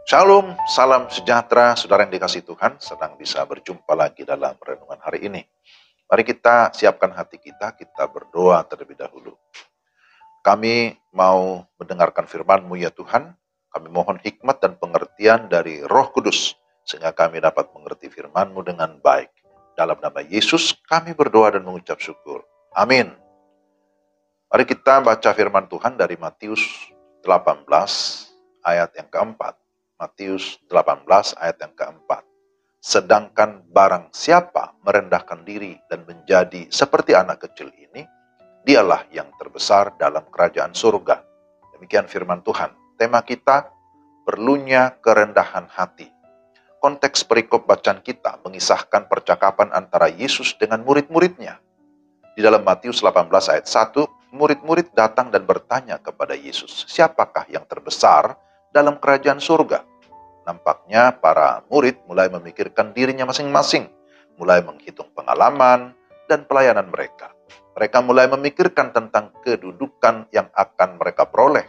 Shalom, salam sejahtera, saudara yang dikasihi Tuhan, sedang bisa berjumpa lagi dalam renungan hari ini. Mari kita siapkan hati kita berdoa terlebih dahulu. Kami mau mendengarkan firman-Mu ya Tuhan, kami mohon hikmat dan pengertian dari Roh Kudus, sehingga kami dapat mengerti firman-Mu dengan baik. Dalam nama Yesus kami berdoa dan mengucap syukur. Amin. Mari kita baca firman Tuhan dari Matius 18 ayat yang keempat. Matius 18 ayat yang keempat. Sedangkan barang siapa merendahkan diri dan menjadi seperti anak kecil ini, dialah yang terbesar dalam kerajaan surga. Demikian firman Tuhan. Tema kita, perlunya kerendahan hati. Konteks perikop bacaan kita mengisahkan percakapan antara Yesus dengan murid-muridnya. Di dalam Matius 18 ayat 1, murid-murid datang dan bertanya kepada Yesus, siapakah yang terbesar dalam kerajaan surga? Nampaknya para murid mulai memikirkan dirinya masing-masing, mulai menghitung pengalaman dan pelayanan mereka. Mereka mulai memikirkan tentang kedudukan yang akan mereka peroleh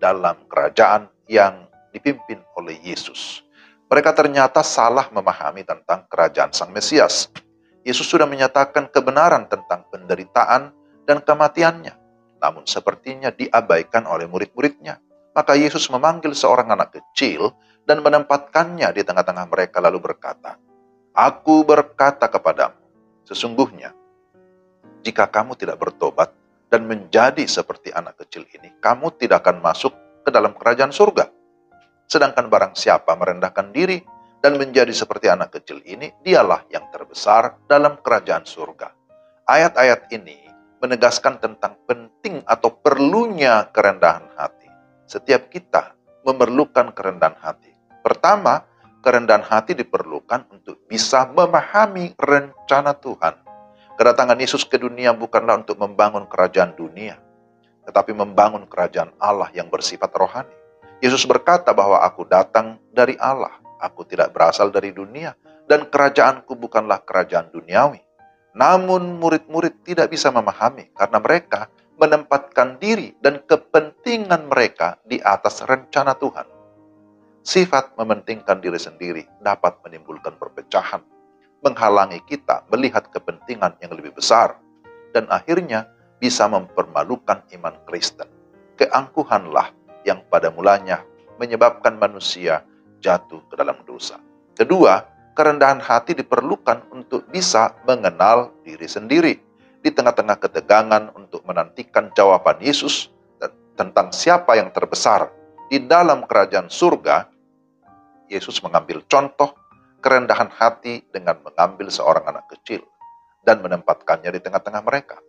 dalam kerajaan yang dipimpin oleh Yesus. Mereka ternyata salah memahami tentang kerajaan Sang Mesias. Yesus sudah menyatakan kebenaran tentang penderitaan dan kematiannya, namun sepertinya diabaikan oleh murid-muridnya. Maka Yesus memanggil seorang anak kecil dan menempatkannya di tengah-tengah mereka lalu berkata, "Aku berkata kepadamu, sesungguhnya jika kamu tidak bertobat dan menjadi seperti anak kecil ini, kamu tidak akan masuk ke dalam kerajaan surga. Sedangkan barang siapa merendahkan diri dan menjadi seperti anak kecil ini, dialah yang terbesar dalam kerajaan surga." Ayat-ayat ini menegaskan tentang penting atau perlunya kerendahan hati. Setiap kita memerlukan kerendahan hati. Pertama, kerendahan hati diperlukan untuk bisa memahami rencana Tuhan. Kedatangan Yesus ke dunia bukanlah untuk membangun kerajaan dunia, tetapi membangun kerajaan Allah yang bersifat rohani. Yesus berkata bahwa aku datang dari Allah, aku tidak berasal dari dunia, dan kerajaanku bukanlah kerajaan duniawi. Namun murid-murid tidak bisa memahami karena mereka menempatkan diri dan kepentingan mereka di atas rencana Tuhan. Sifat mementingkan diri sendiri dapat menimbulkan perpecahan, menghalangi kita melihat kepentingan yang lebih besar, dan akhirnya bisa mempermalukan iman Kristen. Keangkuhanlah yang pada mulanya menyebabkan manusia jatuh ke dalam dosa. Kedua, kerendahan hati diperlukan untuk bisa mengenal diri sendiri. Di tengah-tengah ketegangan untuk menantikan jawaban Yesus tentang siapa yang terbesar di dalam kerajaan surga, Yesus mengambil contoh kerendahan hati dengan mengambil seorang anak kecil dan menempatkannya di tengah-tengah mereka.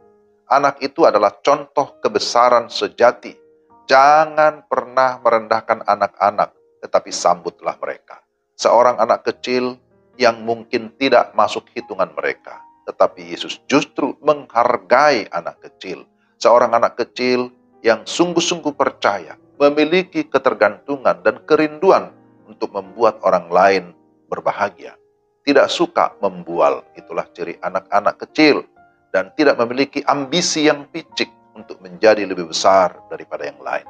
Anak itu adalah contoh kebesaran sejati. Jangan pernah merendahkan anak-anak, tetapi sambutlah mereka. Seorang anak kecil yang mungkin tidak masuk hitungan mereka, tetapi Yesus justru menghargai anak kecil. Seorang anak kecil yang sungguh-sungguh percaya, memiliki ketergantungan dan kerinduan untuk membuat orang lain berbahagia. Tidak suka membual, itulah ciri anak-anak kecil. Dan tidak memiliki ambisi yang picik untuk menjadi lebih besar daripada yang lain.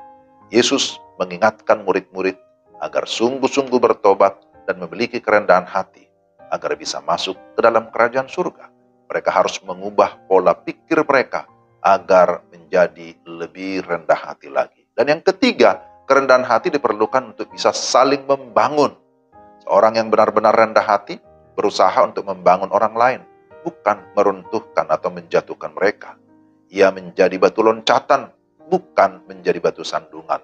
Yesus mengingatkan murid-murid agar sungguh-sungguh bertobat dan memiliki kerendahan hati, agar bisa masuk ke dalam kerajaan surga. Mereka harus mengubah pola pikir mereka agar menjadi lebih rendah hati lagi. Dan yang ketiga, kerendahan hati diperlukan untuk bisa saling membangun. Seorang yang benar-benar rendah hati berusaha untuk membangun orang lain, bukan meruntuhkan atau menjatuhkan mereka. Ia menjadi batu loncatan, bukan menjadi batu sandungan.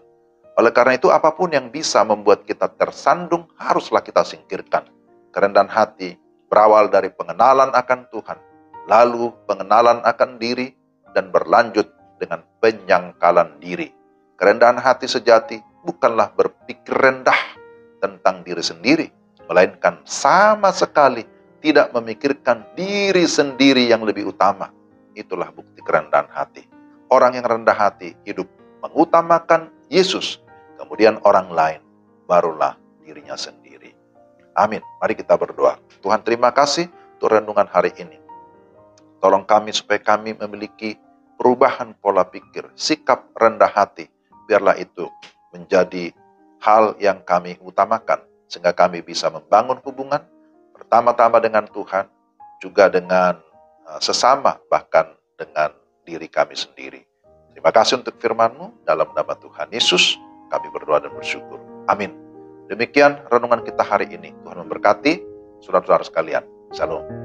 Oleh karena itu, apapun yang bisa membuat kita tersandung, haruslah kita singkirkan. Kerendahan hati berawal dari pengenalan akan Tuhan, lalu pengenalan akan diri, dan berlanjut dengan penyangkalan diri. Kerendahan hati sejati bukanlah berpikir rendah tentang diri sendiri, melainkan sama sekali tidak memikirkan diri sendiri yang lebih utama. Itulah bukti kerendahan hati. Orang yang rendah hati hidup mengutamakan Yesus, kemudian orang lain, barulah dirinya sendiri. Amin. Mari kita berdoa. Tuhan, terima kasih untuk renungan hari ini. Tolong kami supaya kami memiliki perubahan pola pikir, sikap rendah hati. Biarlah itu menjadi hal yang kami utamakan, sehingga kami bisa membangun hubungan pertama-tama dengan Tuhan, juga dengan sesama, bahkan dengan diri kami sendiri. Terima kasih untuk firman-Mu, dalam nama Tuhan Yesus kami berdoa dan bersyukur. Amin. Demikian renungan kita hari ini. Tuhan memberkati saudara-saudara sekalian. Shalom.